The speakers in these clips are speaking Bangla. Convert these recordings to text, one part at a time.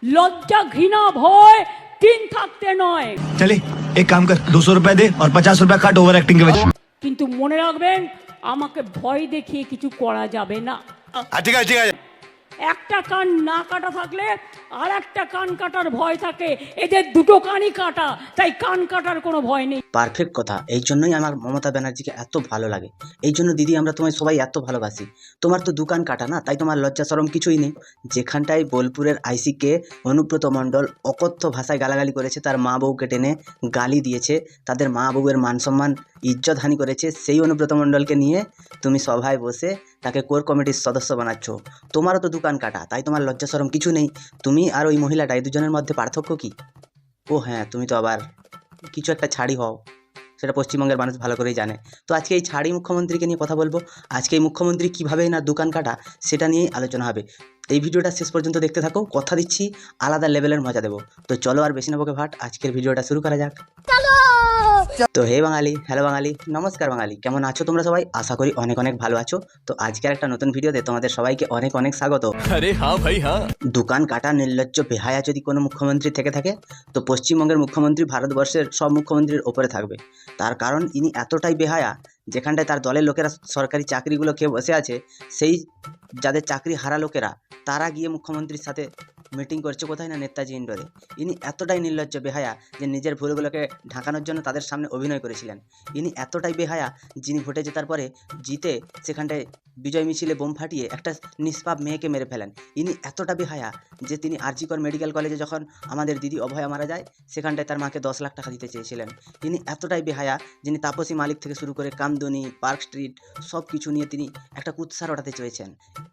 লজ্জা ঘৃণা ভয় তিন থাকতে নয়। चले एक काम कर 200 रुपए दे और 50 रुपए काट ओवर एक्टिंग के वजह। কিন্তু মনে রাখবেন আমাকে ভয় দেখিয়ে কিছু করা যাবে না। ठीक है ठीक है। একটা কান না কাটা থাকলে আর একটা কান কাটার ভয় থাকে, এদের দুটো কানই কাটা, তাই কান কাটার কোনো ভয় নেই। পারফেক্ট কথা। এই জন্যই আমার মমতা ব্যানার্জিকে এত ভালো লাগে। এই জন্য দিদি আমরা তোমায় সবাই এত ভালোবাসি। তোমার তো দোকান কাটা না, তাই তোমার লজ্জা শরম কিছুই নেই। যেখানটায় বোলপুরের আইসিকে অনুব্রত মণ্ডল অকথ্য ভাষায় গালাগালি করেছে, তার মা বউকে টেনে গালি দিয়েছে, তাদের মা বউয়ের মান সম্মান ইজ্জত হানি করেছে, সেই অনুব্রত মণ্ডলকে নিয়ে তুমি সভায় বসে তাকে কোর কমিটির সদস্য বানাচ্ছ। তোমারও তো দোকান কাটা, তাই তোমার লজ্জা শরম কিছু নেই। তুমি আর ওই মহিলাটা, এই দুজনের মধ্যে পার্থক্য কি? ও হ্যাঁ, তুমি তো আবার কিছু একটা ছাড়ি হও, সেটা পশ্চিমবঙ্গের মানুষ ভালো করেই জানে। তো আজকে এই ছাড়ি মুখ্যমন্ত্রীকে নিয়ে কথা বলবো। আজকে এই মুখ্যমন্ত্রী কীভাবে না দোকান কাটা সেটা নিয়েই আলোচনা হবে। এই ভিডিওটা শেষ পর্যন্ত দেখতে থাকো, কথা দিচ্ছি আলাদা লেভেলের মজা দেবো। তো চলো আর বেশি না বকে ভাট, আজকের ভিডিওটা শুরু করা যাক। তো হে বাঙালি, হ্যালো বাঙালি, নমস্কার বাঙালি, কেমন আছো তোমরা সবাই? আশা করি অনেক অনেক ভালো আছো। তো আজকের একটা নতুন ভিডিওতে তোমাদের সবাইকে অনেক অনেক স্বাগত। अरे हाँ भाई हाँ। দোকান কাটা নির্লজ্জ বেহায়া যদি কোনো মুখ্যমন্ত্রী থেকে থাকে, তো পশ্চিমবঙ্গের মুখ্যমন্ত্রী ভারতবর্ষের সব মুখ্যমন্ত্রীর ওপরে থাকবে। তার কারণ ইনি এতটাই বেহায়া, যেখানটায় তার দলের লোকেরা সরকারি চাকরিগুলো খেয়ে বসে আছে, সেই যাদের চাকরি হারা লোকেরা তারা গিয়ে মুখ্যমন্ত্রীর সাথে মিটিং করছে কোথায় না নেতাজি ইন্ডোরে। ইনি এতটাই নির্লজ্জ বেহায়া যে নিজের ভুলগুলোকে ঢাকানোর জন্য তাদের সামনে অভিনয় করেছিলেন। ইনি এতটাই বেহায়া যিনি ভোটে জেতার পরে জিতে সেখানটায় বিজয় মিছিলে বোম ফাটিয়ে একটা নিষ্পাপ মেয়েকে মেরে ফেলেন। ইনি এতটা বেহায়া যে তিনি আরজিকর মেডিকেল কলেজে যখন আমাদের দিদি অভয়া মারা যায়, সেখানটায় তার মাকে 10 লাখ টাকা দিতে চেয়েছিলেন। ইনি এতটাই বেহায়া যিনি তাপসী মালিক থেকে শুরু করে কামদুনি, পার্ক স্ট্রিট সব কিছু নিয়ে তিনি একটা কুৎসার ওঠাতে চেয়েছেন।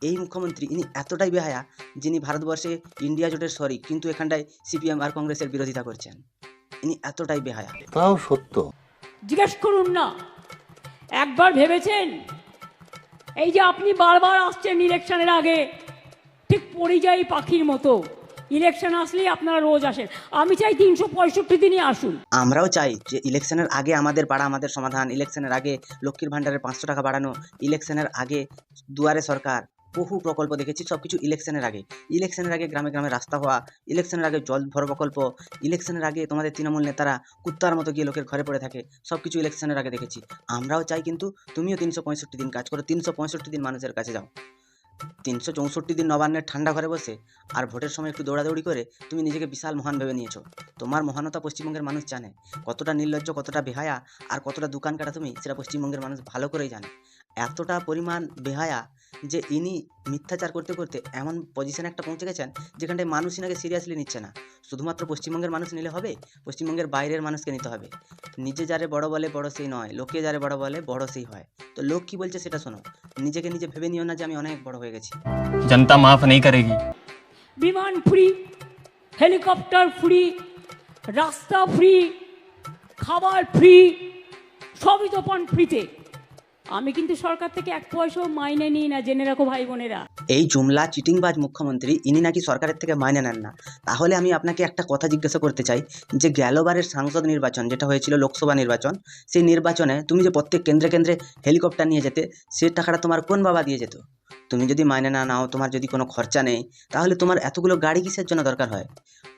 এই মুখ্যমন্ত্রী ইনি এতটাই বেহায়া যিনি ভারতবর্ষে ইন্ডিয়া জোটের সরি, কিন্তু এখানটায় সিপিএম আর কংগ্রেসের বিরোধিতা করছেন। ইনি এতটাই বেহায়া। তাও সত্য। জিজ্ঞেস করুন না, একবার ভেবেছেন এই যে আপনি বারবার আসছেন ইলেকশনের আগে, ঠিক পরিযায়ী পাখির মতো ইলেকশন আসলেই আপনারা রোজ আসেন। আমি চাই 365 দিনই আসুন। আমরাও চাই যে ইলেকশনের আগে আমাদের পাড়া আমাদের সমাধান, ইলেকশনের আগে লক্ষ্মীর ভাণ্ডারে 500 টাকা বাড়ানো, ইলেকশনের আগে দুয়ারে সরকার, বহু প্রকল্প দেখেছি, সব কিছু ইলেকশনের আগে। ইলেকশনের আগে গ্রামে গ্রামে রাস্তা হওয়া, ইলেকশনের আগে জল ভর প্রকল্প, ইলেকশনের আগে তোমাদের তৃণমূল নেতারা কুত্তার মতো গিয়ে লোকের ঘরে পড়ে থাকে, সব কিছু ইলেকশনের আগে দেখেছি। আমরাও চাই, কিন্তু তুমিও 365 দিন কাজ করো, 365 দিন মানুষের কাছে যাও, 364 দিন নবান্নের ঠান্ডা ঘরে বসে আর ভোটের সময় একটু দৌড়াদৌড়ি করে তুমি নিজেকে বিশাল মহান ভেবে নিয়েছো। তোমার মহানতা পশ্চিমবঙ্গের মানুষ জানে, কতটা নির্লজ্জ, কতটা বেহায়া আর কতটা দোকান কাটা তুমি, সেটা পশ্চিমবঙ্গের মানুষ ভালো করেই জানে। এতটা পরিমাণ বেহায়া যে ইনি মিথ্যাচার করতে করতে এমন পজিশনে একটা পৌঁছে গেছেন যেখানটায় মানুষ ইনাকে সিরিয়াসলি নিচ্ছে না। শুধুমাত্র পশ্চিমবঙ্গের মানুষ নিলে হবে? পশ্চিমবঙ্গের বাইরের মানুষকে নিতে হবে। নিজে যারে বড় বলে বড় সেই নয়, লোকে যারে বড় বলে বড় সেই হয়। তো লোক কি বলছে সেটা শোনো, নিজেকে নিজে ভেবে নিও না যে আমি অনেক বড় হয়ে গেছি। जनता माफ नहीं करेगी। বিমান ফ্রি, হেলিকপ্টার ফ্রি, রাস্তা ফ্রি, খাবার ফ্রি, সবই তো পান ফ্রিতে। আমি কিন্তু সরকার থেকে 1 পয়সাও মাইনে নিই না, জেনে রাখো ভাই বোনেরা। এই জুমলা চিটিংবাজ মুখ্যমন্ত্রী ইনি নাকি সরকারের থেকে মাইনে নেন না। তাহলে আমি আপনাকে একটা কথা জিজ্ঞাসা করতে চাই, যে গেলবারের সাংসদ নির্বাচন যেটা হয়েছিল লোকসভা নির্বাচন, সেই নির্বাচনে তুমি যে প্রত্যেক কেন্দ্রে কেন্দ্রে হেলিকপ্টার নিয়ে যেতে, সে টাকাটা তোমার কোন বাবা দিয়ে যেত? তুমি যদি মাইনে না নাও, তোমার যদি কোনো খরচা নেই, তাহলে তোমার এতগুলো গাড়ি কিসের জন্য দরকার হয়?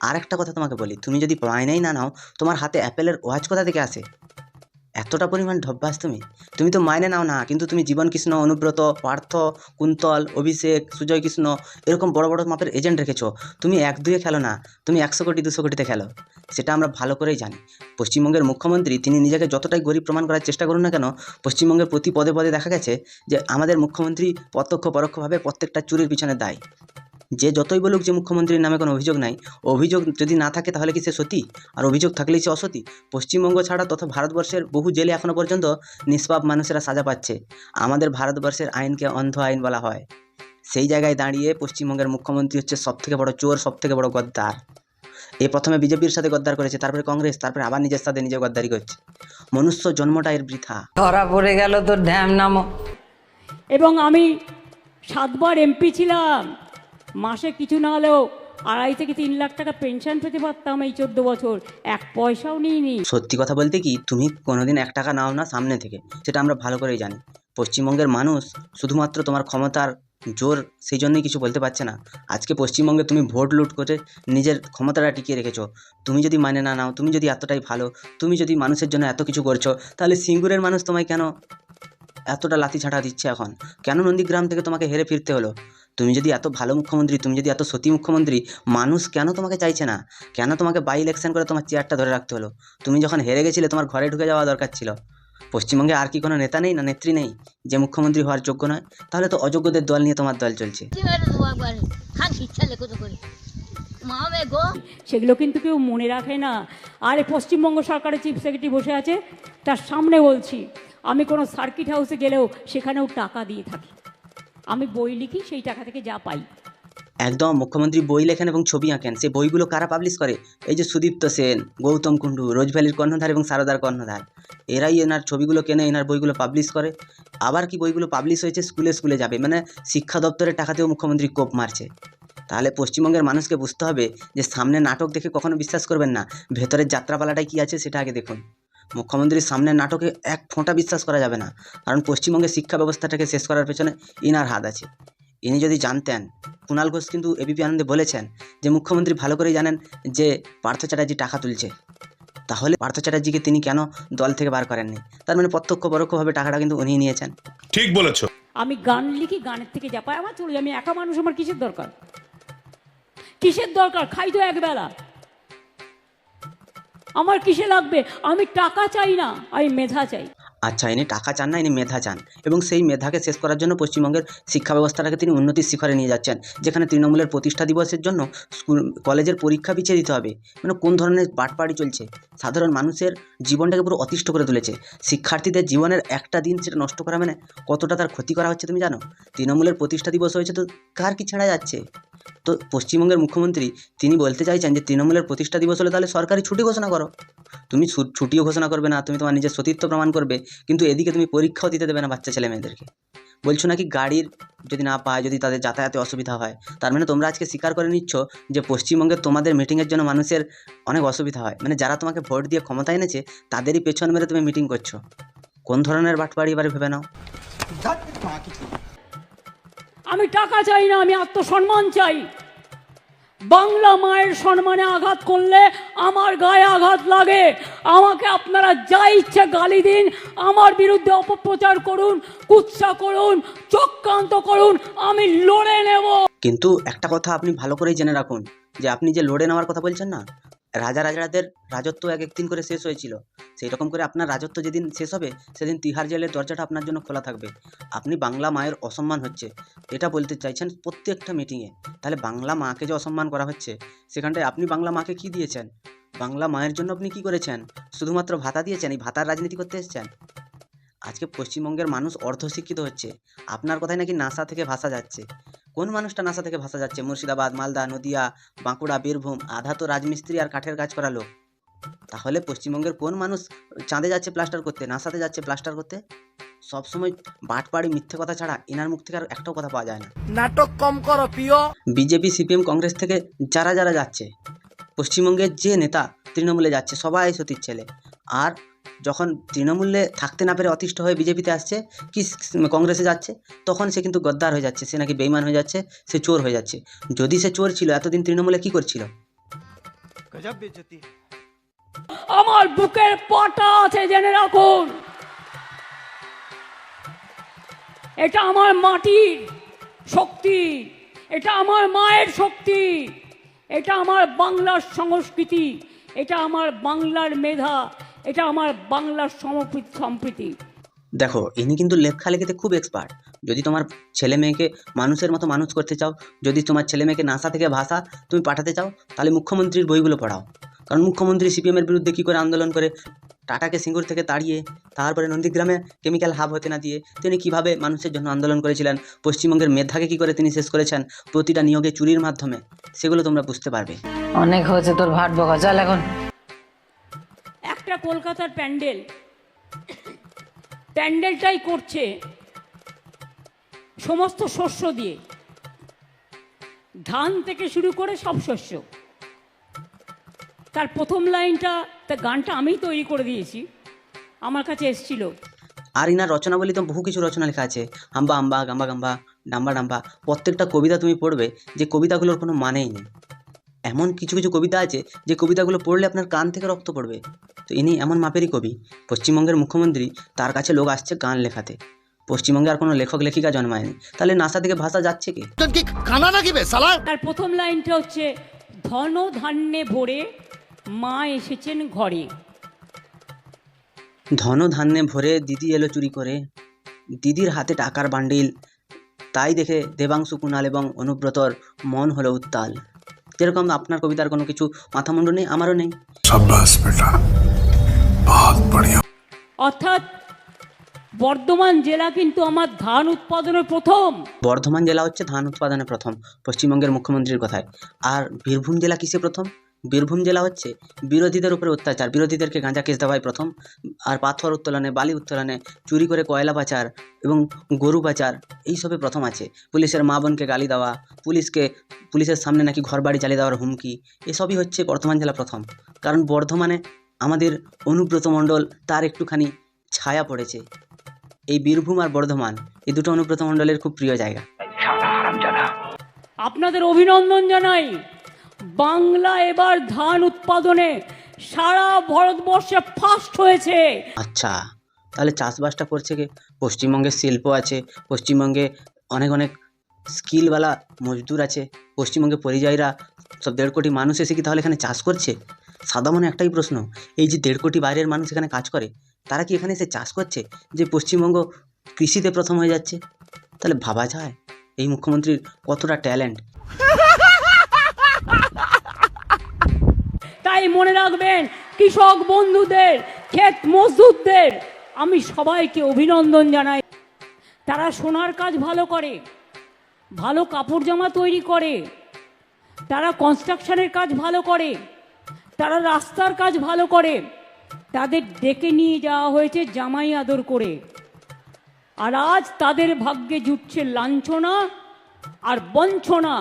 আর একটা কথা তোমাকে বলি, তুমি যদি মাইনেই না নাও, তোমার হাতে অ্যাপেলের ওয়াচ কোথা থেকে আসে? এতটা পরিমাণ ঢব্বাস তুমি। তুমি তো মাইনে নাও না, কিন্তু তুমি জীবন কৃষ্ণ, অনুব্রত, পার্থ, কুন্তল, অভিষেক, সুজয় কৃষ্ণ এরকম বড় বড় মাপের এজেন্ট রেখেছো। তুমি 1-2-এ খেলো না, তুমি 100 কোটি 200 কোটিতে খেলো। সেটা আমরা ভালো করেই জানি। পশ্চিমবঙ্গের মুখ্যমন্ত্রী তিনি নিজেকে যতটাই গরিব প্রমাণ করার চেষ্টা করুন না কেন, পশ্চিমবঙ্গের প্রতি পদে পদে দেখা গেছে যে আমাদের মুখ্যমন্ত্রী প্রত্যক্ষ পরোক্ষভাবে প্রত্যেকটা চুরির পিছনে দায়ী। যে যতই বলুক যে মুখ্যমন্ত্রীর নামে কোনো অভিযোগ নাই, অভিযোগ যদি না থাকে তাহলে কি সে সতী? আর অভিযোগ থাকলেই সে অসতী? পশ্চিমবঙ্গ ছাড়া তথা ভারতবর্ষের বহু জেলে এখনও পর্যন্ত নিষ্পাপ মানুষেরা সাজা পাচ্ছে। আমাদের ভারতবর্ষের আইনকে অন্ধ আইন বলা হয়। সেই জায়গায় দাঁড়িয়ে পশ্চিমবঙ্গের মুখ্যমন্ত্রী হচ্ছে সবথেকে বড় চোর, সবথেকে বড় গদ্দার। এ প্রথমে বিজেপির সাথে গদ্দার করেছে, তারপরে কংগ্রেস, তারপরে আবার নিজের সাথে নিজে গদ্দারি করছে। মনুষ্য জন্মটা এর বৃথা। ধরা পড়ে গেল তো ঢ্যাম নামো। এবং আমি 7 বার এমপি ছিলাম, মাসে কিছু না হলেও 2.5 থেকে 3 লাখ টাকা পেনশন পেতে পারতাম। এই 14 বছর 1 পয়সাও নিইনি। সত্যি কথা বলতে কি, তুমি কোনোদিন 1 টাকা নাও না সামনে থেকে, সেটা আমরা ভালো করেই জানি। পশ্চিমবঙ্গের মানুষ শুধুমাত্র তোমার ক্ষমতার জোর, সেই জন্যই কিছু বলতে পারছে না। আজকে পশ্চিমবঙ্গে তুমি ভোট লুট করে নিজের ক্ষমতাটা টিকিয়ে রেখেছো। তুমি যদি মানে না নাও, তুমি যদি এতটাই ভালো, তুমি যদি মানুষের জন্য এত কিছু করছো, তাহলে সিঙ্গুরের মানুষ তোমায় কেন এতটা লাথিঝাঁটা দিচ্ছে এখন? কেন নন্দীগ্রাম থেকে তোমাকে হেরে ফিরতে হলো? তুমি যদি এত ভালো মুখ্যমন্ত্রী, তুমি যদি এত সতী মুখ্যমন্ত্রী, মানুষ কেন তোমাকে চাইছে না? কেন তোমাকে বাই ইলেকশন করে তোমার চেয়ারটা ধরে রাখতে হলো? তুমি যখন হেরে গেছিলে তোমার ঘরে ঢুকে যাওয়া দরকার ছিল। পশ্চিমবঙ্গে আর কি কোনো নেতা নেই না নেত্রী নেই যে মুখ্যমন্ত্রী হওয়ার যোগ্য নয়? তাহলে তো অযোগ্যদের দল নিয়ে তোমার দল চলছে। সেগুলো কিন্তু কেউ মনে রাখে না। আর এই পশ্চিমবঙ্গ সরকারের চিফ সেক্রেটারি বসে আছে, তার সামনে বলছি, আমি কোনো সার্কিট হাউসে গেলেও সেখানেও টাকা দিয়ে থাকি। আমি বই লিখি, সেই টাকা থেকে যা পাই। একদম, মুখ্যমন্ত্রী বই লেখেন এবং ছবি আঁকেন। সেই বইগুলো কারা পাবলিশ করে? এই যে সুদীপ্ত সেন, গৌতম কুণ্ডু, রোজভ্যালির কর্ণধার এবং সারদার কর্ণধার, এরাই এনার ছবিগুলো কেনে, এনার বইগুলো পাবলিশ করে। আবার কি বইগুলো পাবলিশ হয়েছে স্কুলে স্কুলে যাবে, মানে শিক্ষা দপ্তরের টাকাতেও মুখ্যমন্ত্রী কোপ মারছে। তাহলে পশ্চিমবঙ্গের মানুষকে বুঝতে হবে যে সামনে নাটক দেখে কখনো বিশ্বাস করবেন না, ভেতরের যাত্রাপালাটাই কী আছে সেটা আগে দেখুন। মুখ্যমন্ত্রীর সামনের নাটকে এক ফোঁটা বিশ্বাস করা যাবে না, কারণ পশ্চিমবঙ্গের শিক্ষা ব্যবস্থাটাকে শেষ করার পেছনে ইনার হাত আছে। ইনি যদি জানতেন, কুণাল ঘোষ কিন্তু এবিপি আনন্দে বলেছেন যে মুখ্যমন্ত্রী ভালো করেই জানেন যে পার্থ চ্যাটার্জি টাকা তুলছে, তাহলে পার্থ চ্যাটার্জিকে তিনি কেন দল থেকে বার করেননি? তার মানে প্রত্যক্ষ পরোক্ষভাবে টাকাটা কিন্তু উনিই নিয়েছেন। ঠিক বলেছো। আমি গান লিখি, গানের থেকে যা পাই আমার চলে যায়। আমি একা মানুষ, আমার কিসের দরকার? কিসের দরকার? খাই তো একবেলা, আমার কিসে লাগবে? আমি টাকা চাই না, আমি মেধা চাই। আচ্ছা, ইনি টাকা চান না, ইনি মেধা চান, এবং সেই মেধাকে শেষ করার জন্য পশ্চিমবঙ্গের শিক্ষা ব্যবস্থাটাকে তিনি উন্নতির শিখরে নিয়ে যাচ্ছেন, যেখানে তৃণমূলের প্রতিষ্ঠা দিবসের জন্য স্কুল কলেজের পরীক্ষা পিছিয়ে দিতে হবে। মানে কোন ধরনের বাটপাড়ি চলছে! সাধারণ মানুষের জীবনটাকে পুরো অতিষ্ঠ করে তুলেছে। শিক্ষার্থীদের জীবনের একটা দিন সেটা নষ্ট করা মানে কতটা তার ক্ষতি করা হচ্ছে তুমি জানো? তৃণমূলের প্রতিষ্ঠা দিবস হয়েছে তো কার কি ছেড়া যাচ্ছে? তো পশ্চিমবঙ্গের মুখ্যমন্ত্রী তিনি বলতে চাইছেন যে তৃণমূলের প্রতিষ্ঠা দিবস হলে তাহলে সরকারি ছুটি ঘোষণা করো। তুমি ছুটিও ঘোষণা করবে না, তুমি তোমার নিজের সতীত্ব প্রমাণ করবে, কিন্তু এদিকে তুমি পরীক্ষাও দিতে দেবে না বাচ্চা ছেলে মেয়েদেরকে। বলছো নাকি গাড়ির যদি না পায়, যদি তাদের যাতায়াতে অসুবিধা হয়, তার মানে তোমরা আজকে স্বীকার করে নিচ্ছ যে পশ্চিমবঙ্গে তোমাদের মিটিংয়ের জন্য মানুষের অনেক অসুবিধা হয়। মানে যারা তোমাকে ভোট দিয়ে ক্ষমতা এনেছে তাদেরই পেছন মেরে তুমি মিটিং করছো। কোন ধরনের বাটপাড়ি এবারে ভেবে নাও। আমি টাকা চাই না, আমি আত্মসম্মান চাই। বাংলা মায়ের সম্মানে আঘাত করলে আমার গায়ে আঘাত লাগে। আমাকে আপনারা যা ইচ্ছে গালি দিন, আমার বিরুদ্ধে অপপ্রচার করুন, কুৎসা করুন, চক্রান্ত করুন, আমি লড়ে নেব। কিন্তু একটা কথা আপনি ভালো করেই জেনে রাখুন, যে আপনি যে লড়ে নেওয়ার কথা বলছেন না, রাজাদের রাজত্ব একদিন করে শেষ হয়েছিল। সেই রকম করে আপনার রাজত্ব যেদিন শেষ হবে সেদিন তিহার জেলের দরজাটা আপনার জন্য খোলা থাকবে। আপনি বাংলা মায়ের অসম্মান হচ্ছে এটা বলতে চাইছেন প্রত্যেকটা মিটিংয়ে। তাহলে বাংলা মাকে যে অসম্মান করা হচ্ছে, সেখানটায় আপনি বাংলা মাকে কি দিয়েছেন? বাংলা মায়ের জন্য আপনি কি করেছেন? শুধুমাত্র ভাতা দিয়েছেন, এই ভাতার রাজনীতি করতে এসেছেন। আজকে পশ্চিমবঙ্গের মানুষ অর্ধশিক্ষিত হচ্ছে। আপনার কথায় নাকি নাসা থেকে ভাষা যাচ্ছে। কোন মানুষটা নাসা থেকে ভাষা যাচ্ছে? মুর্শিদাবাদ, মালদা, নদিয়া, বাঁকুড়া, বীরভূম, আধা তো রাজমিস্ত্রি আর কাঠের কাজ করা লোক। তাহলে পশ্চিমবঙ্গের কোন মানুষ চাঁদে যাচ্ছে প্লাস্টার করতে, নাসাতে যাচ্ছে প্লাস্টার করতে? সবসময় বাটপাড়ি মিথ্যে কথা ছাড়া এনার মুখ থেকে আর একটাও কথা পাওয়া যায় না। নাটক কম করো প্রিয়। বিজেপি, সিপিএম, কংগ্রেস থেকে যারা যাচ্ছে, পশ্চিমবঙ্গের যে নেতা তৃণমূলে যাচ্ছে সবাই সতীর ছেলে। আর যখন তৃণমূলে থাকতে না পেরে অতিষ্ঠ হয়ে বিজেপিতে আসছে কি কংগ্রেসে যাচ্ছে, তখন সে কিন্তু গদ্দার হয়ে যাচ্ছে, সে নাকি বেইমান হয়ে যাচ্ছে, সে চোর হয়ে যাচ্ছে। যদি সে চোর ছিল, এতদিন তৃণমূলে কি করছিল? আমার বুকের পাটা আছে, জেনে রাখুন। এটা আমার মাটির শক্তি, এটা আমার মায়ের শক্তি, এটা আমার বাংলার সংস্কৃতি, এটা আমার বাংলার মেধা, এটা আমার বাংলার সম্প্রীতি। দেখো, ইনি কিন্তু লেখালেখিতে খুব এক্সপার্ট। যদি তোমার ছেলে মেয়েকে মানুষের মতো মানুষ করতে চাও, যদি তোমার ছেলে মেয়েকে নাসা থেকে ভাষা তুমি পাঠাতে চাও, তাহলে মুখ্যমন্ত্রীর বইগুলো পড়াও। কারণ মুখ্যমন্ত্রী সিপিএমের বিরুদ্ধে কী করে আন্দোলন করে, টাটাকে সিঙ্গুর থেকে তাড়িয়ে, তারপরে নন্দীগ্রামে কেমিক্যাল হাব হতে না দিয়ে তিনি কিভাবে মানুষের জন্য আন্দোলন করেছিলেন, পশ্চিমবঙ্গের মেধাকে কী করে তিনি শেষ করেছেন প্রতিটা নিয়োগে চুরির মাধ্যমে, সেগুলো তোমরা বুঝতে পারবে। অনেক হয়েছে তোর ভাট বকা, চল এখন। একটা কলকাতার প্যান্ডেলটাই করছে সমস্ত শস্য দিয়ে, ধান থেকে শুরু করে সব শস্য। তার প্রথম লাইনটা, তার গানটা আমিই তৈরি করে দিয়েছি, আমার কাছে এসেছিল। আর ইনার রচনাবলী তো বহু কিছু রচনা লেখা আছে, হাম্বা হাম্বা, গাম্বা গাম্বা, ডাম্বা ডাম্বা প্রত্যেকটা কবিতা তুমি পড়বে যে কবিতাগুলোর কোনো মানেই নেই। এমন কিছু কিছু কবিতা আছে যে কবিতাগুলো পড়লে আপনার কান থেকে রক্ত পড়বে। তো ইনি এমন মাপেরই কবি, পশ্চিমবঙ্গের মুখ্যমন্ত্রী, তার কাছে লোক আসছে গান লেখাতে। পশ্চিমবঙ্গে আর কোনো লেখক লেখিকা জন্মায়নি, তাহলে নাসা থেকে ভাষা যাচ্ছে কি? কি খানা নাকি বে সালা? তার প্রথম লাইনটা হচ্ছে ধন ধান্যে ভরে মা এসেছেন ঘরে। ধন ধান্যে ভরে দিদি এলো চুরি করে, দিদির হাতে টাকার বান্ডিল, তাই দেখে দেবাংশু, কুণাল এবং অনুব্রতর মন হলো উত্তাল। যেরকম আপনার কবিতার কোনো কিছু মাথামুন্ডু নেই, আমারও নেই। অর্থাৎ বর্ধমান জেলা কিন্তু আমার ধান উৎপাদনের প্রথম। বর্ধমান জেলা হচ্ছে ধান উৎপাদনে প্রথম পশ্চিমবঙ্গের মুখ্যমন্ত্রীর কথায়। আর বীরভূম জেলা কিসে প্রথম? বীরভূম জেলা হচ্ছে বিরোধীদের উপরে অত্যাচার, বিরোধীদেরকে গাঁজা কেস দেওয়াই প্রথম। আর পাথর উত্তোলনে, বালি উত্তোলনে, চুরি করে কয়লা পাচার এবং গরু পাচার, এইসবে প্রথম আছে। পুলিশের মা বোনকে গালি দেওয়া, পুলিশের সামনে নাকি ঘর বাড়ি জ্বালিয়ে দেওয়ার হুমকি, এসবই হচ্ছে বর্ধমান জেলা প্রথম। কারণ বর্ধমানে আমাদের অনুব্রত মণ্ডল, তার একটুখানি ছায়া পড়েছে। এই বীরভূম আর বর্ধমান, এই দুটো অনুব্রত মণ্ডলের খুব প্রিয় জায়গা। আপনাদের অভিনন্দন জানাই। বাংলা এবার ধান উৎপাদনে সারা ভারতবর্ষে ফার্স্ট হয়েছে। আচ্ছা, তাহলে চাষবাসটা করছে কে? পশ্চিমবঙ্গে শিল্প আছে, পশ্চিমবঙ্গে অনেক অনেক স্কিলওয়ালা মজদুর আছে, পশ্চিমবঙ্গে পরিযায়ীরা সব 1.5 কোটি মানুষ এসে কি তাহলে এখানে চাষ করছে? সাদা মনে একটাই প্রশ্ন, এই যে 1.5 কোটি বাইরের মানুষ এখানে কাজ করে, তারা কি এখানে এসে চাষ করছে? যে পশ্চিমবঙ্গ কৃষিতে প্রথম হয়ে যাচ্ছে, তাহলে ভাবা যায় এই মুখ্যমন্ত্রীর কতটা ট্যালেন্ট। তাই মনে রাখবেন, কৃষক বন্ধুদের, ক্ষেত মজদুরদের আমি সবাইকে অভিনন্দন জানাই। তারা সোনার কাজ ভালো করে, ভালো কাপড় জামা তৈরি করে, তারা কনস্ট্রাকশনের কাজ ভালো করে, তারা রাস্তার কাজ ভালো করে। তাদের ডেকে নিয়ে যাওয়া হয়েছে জামাই আদর করে। আর আজ তাদের ভাগ্যে জুটছে লাঞ্ছনা আর বঞ্চনা,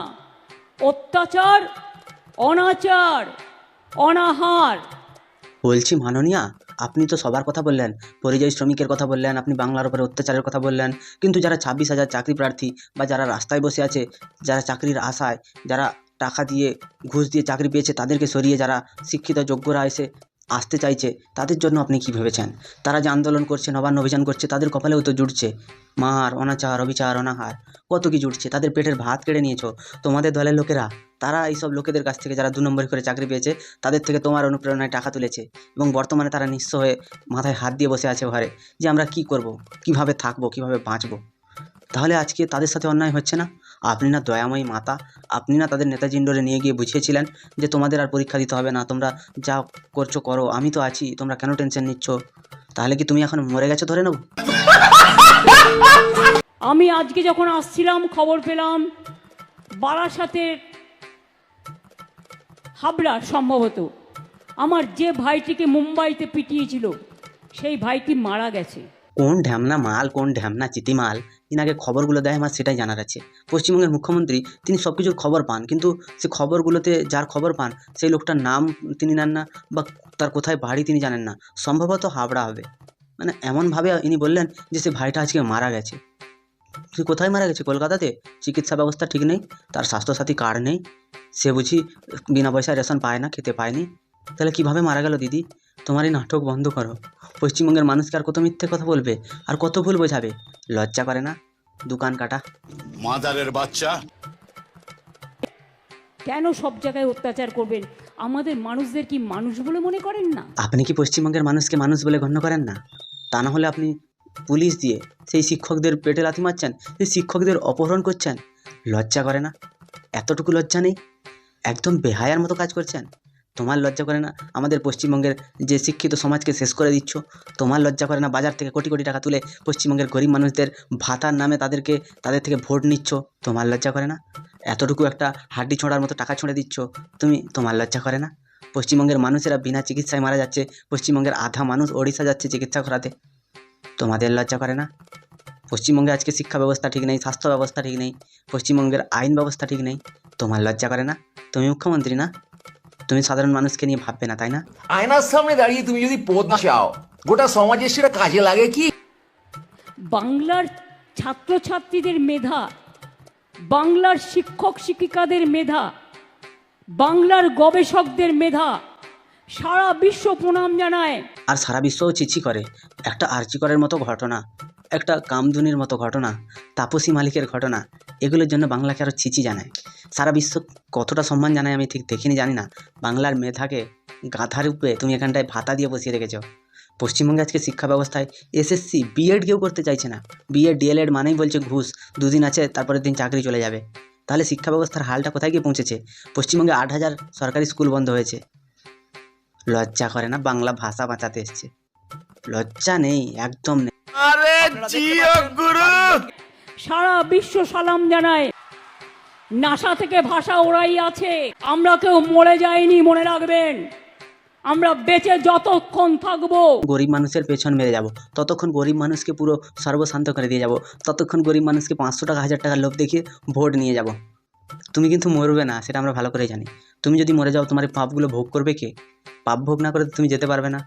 অত্যাচার, অনাচার, অনাহার। বলছি মাননীয়া, আপনি তো সবার কথা বললেন, পরিযায়ী শ্রমিকের কথা বললেন, আপনি বাংলার উপরে অত্যাচারের কথা বললেন, কিন্তু যারা 26,000 চাকরি প্রার্থী বা যারা রাস্তায় বসে আছে, যারা চাকরির আশায়, যারা টাকা দিয়ে ঘুষ দিয়ে চাকরি পেয়েছে, তাদেরকে সরিয়ে যারা শিক্ষিত যোগ্যরা এসে আসতে চাইছে, তাদের জন্য আপনি কি ভেবেছেন? তারা যে আন্দোলন করছে, নবান্ন অভিযান করছে, তাদের কপালেও তো জুটছে মার, অনাচার, অবিচার, অনাহার, কত কি জুটছে। তাদের পেটের ভাত কেড়ে নিয়েছো তোমাদের দলের লোকেরা। তারা এইসব লোকেদের কাছ থেকে, যারা 2 নম্বর করে চাকরি পেয়েছে, তাদের থেকে তোমার অনুপ্রেরণায় টাকা তুলেছে এবং বর্তমানে তারা নিঃস্ব হয়ে মাথায় হাত দিয়ে বসে আছে ঘরে, যে আমরা কি করব, কিভাবে থাকবো, কিভাবে বাঁচবো। তাহলে আজকে তাদের সাথে অন্যায় হচ্ছে না? আপনি না দয়াময়ী মাতা, আপনি না তাদের নেতাজি ইন্ডোরে নিয়ে গিয়ে বুঝিয়েছিলেন যে তোমাদের আর পরীক্ষা দিতে হবে না, তোমরা যা করছো করো, আমি তো আছি, তোমরা কেন টেনশন নিচ্ছ? তাহলে কি তুমি এখন মরে গেছো ধরে নেব? আমি আজকে যখন আসছিলাম খবর পেলাম বারাসাতের হাবড়ার সম্ভবত আমার যে ভাইটিকে মুম্বাইতে পিটিয়েছিল সেই ভাইটি মারা গেছে। কোন ঢ্যামনা মাল, কোন ঢ্যামনা চিতিমাল ইনাকে খবরগুলো দেয়, আমার সেটাই জানার আছে। পশ্চিমবঙ্গের মুখ্যমন্ত্রী, তিনি সব কিছুর খবর পান, কিন্তু সে খবরগুলোতে যার খবর পান সেই লোকটার নাম তিনি নেন না, বা তার কোথায় বাড়ি তিনি জানেন না। সম্ভবত হাবড়া হবে। মানে এমনভাবে ইনি বললেন যে সে ভাইটা আজকে মারা গেছে। সে কোথায় মারা গেছে? কলকাতাতে। চিকিৎসা ব্যবস্থা ঠিক নেই, তার স্বাস্থ্যসাথী কার্ড নেই, সে বুঝি বিনা পয়সায় রেশন পায় না, খেতে পায়নি। তাহলে কিভাবে মারা গেল? দিদি, তোমার এই নাটক বন্ধ করো। পশ্চিমবঙ্গের মানুষকে আর কত মিথ্যে কথা বলবে, আর কত ভুল বোঝাবে? লজ্জা করে না? দোকান কাটা মাদারের বাচ্চা। কেন সব জায়গায় অত্যাচার করবেন? আমাদের মানুষদের কি মানুষ বলে মনে করেন না? আপনি কি পশ্চিমবঙ্গের মানুষকে মানুষ বলে গণ্য করেন না? তা না হলে আপনি পুলিশ দিয়ে সেই শিক্ষকদের পেটে লাথি মারছেন, সেই শিক্ষকদের অপহরণ করছেন। লজ্জা করে না? এতটুকু লজ্জা নেই? একদম বেহায়ার মতো কাজ করছেন। তোমার লজ্জা করে না? আমাদের পশ্চিমবঙ্গের যে শিক্ষিত সমাজকে শেষ করে দিচ্ছ। তোমার লজ্জা করে না? বাজার থেকে কোটি কোটি টাকা তুলে পশ্চিমবঙ্গের গরিব মানুষদের ভাতার নামে তাদের থেকে ভোট নিচ্ছ। তোমার লজ্জা করে না? এতটুকু একটা হাড্ডি ছোঁড়ার মতো টাকা ছুঁড়ে দিচ্ছ তুমি, তোমার লজ্জা করে না? পশ্চিমবঙ্গের মানুষেরা বিনা চিকিৎসায় মারা যাচ্ছে, পশ্চিমবঙ্গের আধা মানুষ ওড়িশা যাচ্ছে চিকিৎসা করাতে। তোমাদের লজ্জা করে না? পশ্চিমবঙ্গে আজকে শিক্ষা ব্যবস্থা ঠিক নেই, স্বাস্থ্য ব্যবস্থা ঠিক নেই, পশ্চিমবঙ্গের আইন ব্যবস্থা ঠিক নেই। তোমার লজ্জা করে না? তুমি মুখ্যমন্ত্রী না? তুমি সাধারণ মানুষকে নিয়ে ভাববে না, তাই না? আয়নার সামনে দাঁড়িয়ে তুমি যদি পদ চাও, গোটা সমাজের সেটা কাজে লাগে কি? বাংলার ছাত্রছাত্রীদের মেধা বাংলার শিক্ষক শিক্ষিকাদের মেধা, বাংলার গবেষকদের মেধা সারা বিশ্ব প্রণাম জানায়। আর সারা বিশ্বও চিচি করে। একটা আর্চিকরের মতো ঘটনা, একটা কামদুনির মতো ঘটনা, তাপসী মালিকের ঘটনা, এগুলোর জন্য বাংলাকে আরও চিচি জানায়। সারা বিশ্ব কতটা সম্মান জানায় আমি ঠিক দেখিনি, জানি না। বাংলার মেধাকে গাধা রূপে তুমি এখানটায় ভাতা দিয়ে বসিয়ে রেখেছো। পশ্চিমবঙ্গে আজকে শিক্ষা ব্যবস্থায় এসএসসি বিএড কেউ করতে চাইছে না। বিএড ডিএলএড মানেই বলছে ঘুষ, দুদিন আছে তারপরের দিন চাকরি চলে যাবে। তাহলে শিক্ষা ব্যবস্থার হালটা কোথায় গিয়ে পৌঁছেছে? পশ্চিমবঙ্গে 8,000 সরকারি স্কুল বন্ধ হয়েছে। লজ্জা করে না? বাংলা ভাষা বাঁচাতে এসছে, লজ্জা নেই, একদম নেই। সারা বিশ্ব সালাম জানায়। নাসা থেকে ভাষা ওরাই আছে, আমরা কেউ মরে যাইনি, মনে রাখবেন। আমরা বেঁচে যতক্ষণ থাকবো, গরিব মানুষের পেছন মেরে যাব, ততক্ষণ গরিব মানুষকে পুরো সর্বশান্ত করে দিয়ে যাব, ততক্ষণ গরিব মানুষকে 500 টাকা 1000 টাকার লোভ দেখিয়ে ভোট নিয়ে যাব। তুমি কিন্তু মরবে না, সেটা আমরা ভালো করে জানি। তুমি যদি মরে যাও, তোমার এই পাপগুলো ভোগ করবে কে? পাপ ভোগ না করে তো তুমি যেতে পারবে না।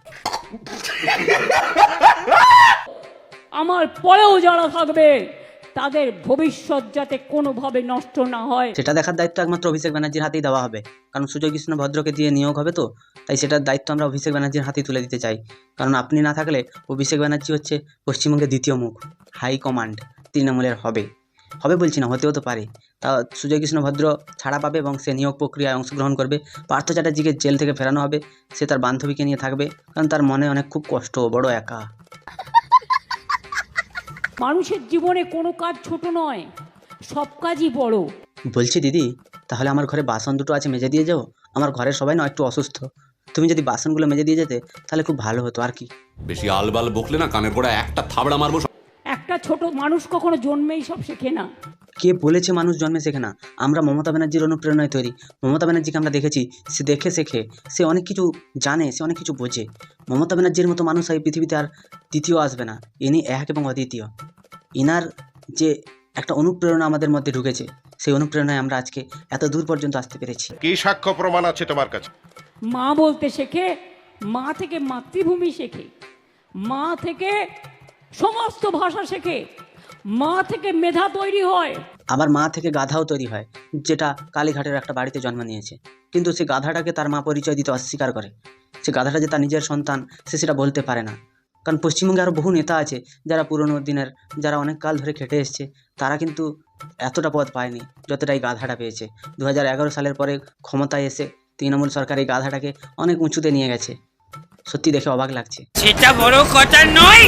আমার পরেও যারা থাকবে তাদের ভবিষ্যৎ যাতে কোনোভাবে নষ্ট না হয়, সেটা দেখার দায়িত্ব একমাত্র অভিষেক ব্যানার্জির হাতেই দেওয়া হবে। কারণ সুজয় কৃষ্ণ ভদ্রকে দিয়ে নিয়োগ হবে, তো তাই সেটার দায়িত্ব আমরা অভিষেক ব্যানার্জির হাতেই তুলে দিতে চাই। কারণ আপনি না থাকলে অভিষেক ব্যানার্জি হচ্ছে পশ্চিমবঙ্গের দ্বিতীয় মুখ, হাই কমান্ড তৃণমূলের হবে বলছি না, হতেও তো পারে। তা সুজয় কৃষ্ণ ভদ্র ছাড়া পাবে এবং সে নিয়োগ প্রক্রিয়ায় অংশগ্রহণ করবে। পার্থ চ্যাটার্জিকে জেল থেকে ফেরানো হবে, সে তার বান্ধবীকে নিয়ে থাকবে, কারণ তার মনে অনেক খুব কষ্ট, বড় একা। মানুষের জীবনে কোনো কাজ ছোট নয়, সব কাজই বড়। বলছি দিদি, তাহলে আমার ঘরে বাসন দুটো আছে, মেজে দিয়ে যাও। আমার ঘরের সবাই না একটু অসুস্থ, তুমি যদি বাসনগুলো মেজে দিয়ে যেতে তাহলে খুব ভালো হতো। আর কি, বেশি আলবাল বকলে না কানের গোড়া একটা থাবড়া মারবো। একটা ছোট মানুষ কখনো জন্মেই সব শেখে না। কে বলেছে মানুষ জন্মে শেখে না? আমরা মমতা ব্যানার্জির অনুপ্রেরণায় তৈরি। মমতা ব্যানার্জিকে আমরা দেখেছি, সে দেখে শেখে, সে অনেক কিছু জানে, সে অনেক কিছু বোঝে। মমতা ব্যানার্জির মতো মানুষ এই পৃথিবীতে আর দ্বিতীয় আসবে না। ইনি এক এবং অদ্বিতীয়। ইনার যে একটা অনুপ্রেরণা আমাদের মধ্যে ঢুকেছে, সেই অনুপ্রেরণায় আমরা আজকে এত দূর পর্যন্ত আসতে পেরেছি। কি সাক্ষ্য প্রমাণ আছে তোমার কাছে? মা বলতে শেখে, মা থেকে মাতৃভূমি শেখে, মা থেকে সমস্ত ভাষা শেখে, মা থেকে মেধা তৈরি হয়। আবার মা থেকে গাধাও তৈরি হয়, যেটা কালীঘাটের একটা বাড়িতে জন্ম নিয়েছে, কিন্তু সে গাধাটাকে তার মা পরিচয় দিতে অস্বীকার করে। সে গাধাটা যে তার নিজের সন্তান, সে সেটা বলতে পারে না। কারণ পশ্চিমবঙ্গে আরও বহু নেতা আছে যারা পুরনো দিনের, যারা অনেক কাল ধরে খেটে এসছে, তারা কিন্তু এতটা পদ পায়নি যতটা এই গাধাটা পেয়েছে। 2011 সালের পরে ক্ষমতায় এসে তৃণমূল সরকার এই গাধাটাকে অনেক উঁচুতে নিয়ে গেছে। সত্যি দেখে অবাক লাগছে। সেটা বড় কথা নয়।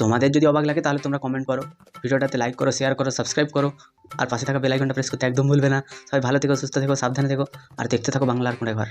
তোমাদের যদি অবাক লাগে তাহলে তোমরা কমেন্ট করো, ভিডিওটাতে লাইক করো, শেয়ার করো, সাবস্ক্রাইব করো, আর পাশে থাকা বেল আইকনটা প্রেস করতে একদম ভুলবে না। সবাই ভালো থেকো, সুস্থ থেকো, সাবধানে থেকো, আর দেখতে থাকো বাংলার কোণে ঘর।